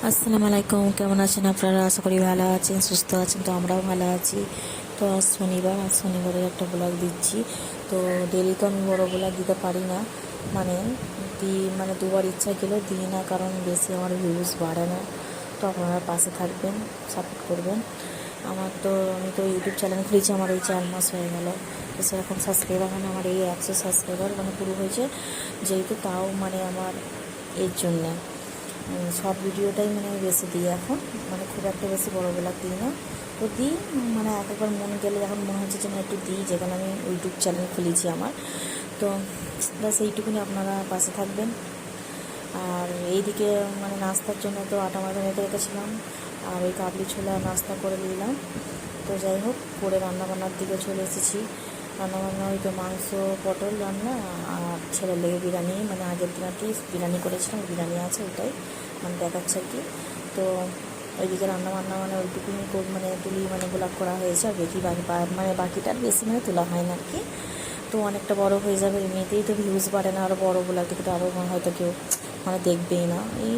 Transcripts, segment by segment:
আসসালামু আলাইকুম, কেমন আছেন আপনারা? আশা করি ভালো আছেন, সুস্থ আছেন। তো আমরাও ভালো আছি। তো আজ শনিবারের একটা ব্লগ দিচ্ছি। তো ডেলি তো আমি বড় ব্লগ দিতে পারি না, মানে দুবার ইচ্ছা গেলেও দিই না, কারণ বেশি আমার ভিউজ বাড়ে না। তো আপনারা পাশে থাকবেন, সাপোর্ট করবেন। আমি তো ইউটিউব চ্যানেল খুলেছি, আমার এই 4 মাস হয়ে গেল। তো সেরকম সাবস্ক্রাইবার আমার এই 100 সাবস্ক্রাইবার পুরো হয়েছে, যেহেতু তাও আমার এর জন্যে সব ভিডিওটাই আমি বেশি দিই এখন, খুব একটা বেশি বড় ব্লগ দিই না। তো দিই, একবার মন গেলে যখন মনে হচ্ছে যে না একটু দিই, যেখানে আমি ইউটিউব চ্যানেল খুলেছি আমার। তো ব্যাস এইটুকুনি, আপনারা পাশে থাকবেন। আর এইদিকে নাস্তার জন্য তো আটা ময়দা মেখে রেখেছিলাম, আর ওই কাবলি ছোলা নাস্তা করে নিলাম। তো যাই হোক, পরে রান্নাবান্নার দিকে চলে এসেছি। রান্নাবান্না ওই তো মাংস পটল রান্না, আর ছেলের লেগে বিরিয়ানি, আগের দিন আর কি বিরিয়ানি করেছিলাম, বিরিয়ানি আছে, ওইটাই দেখাচ্ছে আর কি। তো ওইদিকে রান্নাবান্না ওইটুকুনি তুলি ব্লগ করা হয়েছে, আর বাকিটা আর বেশি তোলা হয় না আর কি। তো অনেকটা বড় হয়ে যাবে, এমনিতেই তো ভিউজ বাড়ে না, আরও বড় ব্লগ থেকে তো আরও হয়তো কেউ দেখবেই না। এই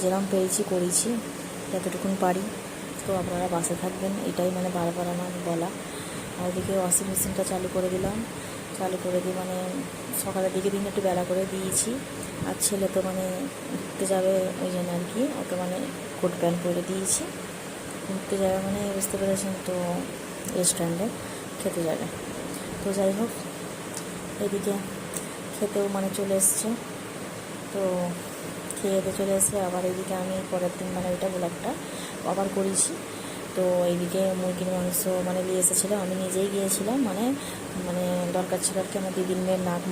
যেরকম পেরেছি করেছি, যতটুকুন পারি। তো আপনারা বাসে থাকবেন, এটাই বারবার আমার বলা। আর ওদিকে ওয়াশিং মেশিনটা চালু করে দিলাম, চালু করে দিয়ে সকালের দিকে দিন একটু বেলা করে দিয়েছি। আর ছেলে তো ঘুরতে যাবে, ওই জন্য আর কি ওকে কোট প্যান্ট পরে দিয়েছি। ঘুরতে যাবে বুঝতে পেরেছেন তো, রেস্টুরেন্টে খেতে যাবে। তো যাই হোক, এদিকে খেতেও চলে এসছে। তো খেয়ে চলে এসে আবার এদিকে আমি পরের দিন ওইটা ব্লগটা আবার করেছি। তো এইদিকে মুরগির মাংস নিয়ে এসেছিলো, আমি নিজেই গিয়েছিলাম, দরকার ছিল আর কি। আমার দিদির মেয়ের নাক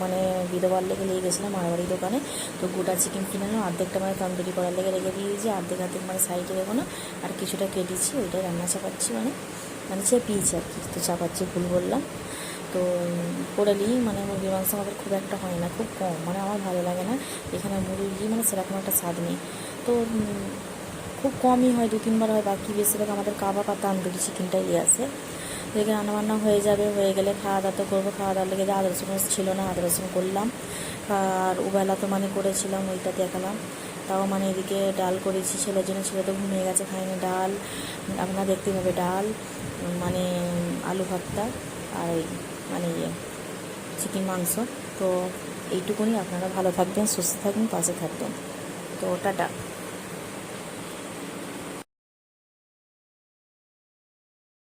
বিধবার লেগে নিয়ে গেছিলাম মারবাড়ির দোকানে। তো গোটা চিকেন কিনে নিলাম, অর্ধেকটা তন্দুরি করার লেগে রেখে দিয়েছি, অর্ধেক সাইডে রেখো না, আর কিছুটা কেটেছি, ওইটাই রান্না চাপাচ্ছি, চেপিয়েছি আর কি। তো চাপাচ্ছি, ভুল বললাম। তো করে নিই, মুরগির মাংস আমাদের খুব একটা হয় না, খুব কম, আমার ভালো লাগে না। এখানে মুরগি সেরকম একটা স্বাদ নেই। তো খুব কমই হয়, 2-3 বার হয়, বাকি বেশিরভাগ আমাদের কাবাব আর তান্দুরি চিকেনটাই আসে। তো এখানে রান্নাবান্না হয়ে যাবে, হয়ে গেলে খাওয়া দাওয়া তো করবো। খাওয়া দাওয়ার লেগে আদা রসুন ছিল না, আদা রসুন করলাম। আর ওবেলা তো করেছিলাম, ওইটা দেখালাম। তাও এদিকে ডাল করেছি ছেলের জন্য, ছেলে তো ঘুমিয়ে গেছে, খাইনি। ডাল আপনারা দেখতে পাবে, ডাল আলু ভর্তা, আর ওই চিকেন মাংস। তো এইটুকুনি, আপনারা ভালো থাকবেন, সুস্থ থাকবেন, পাশে থাকবেন। তো টাটা।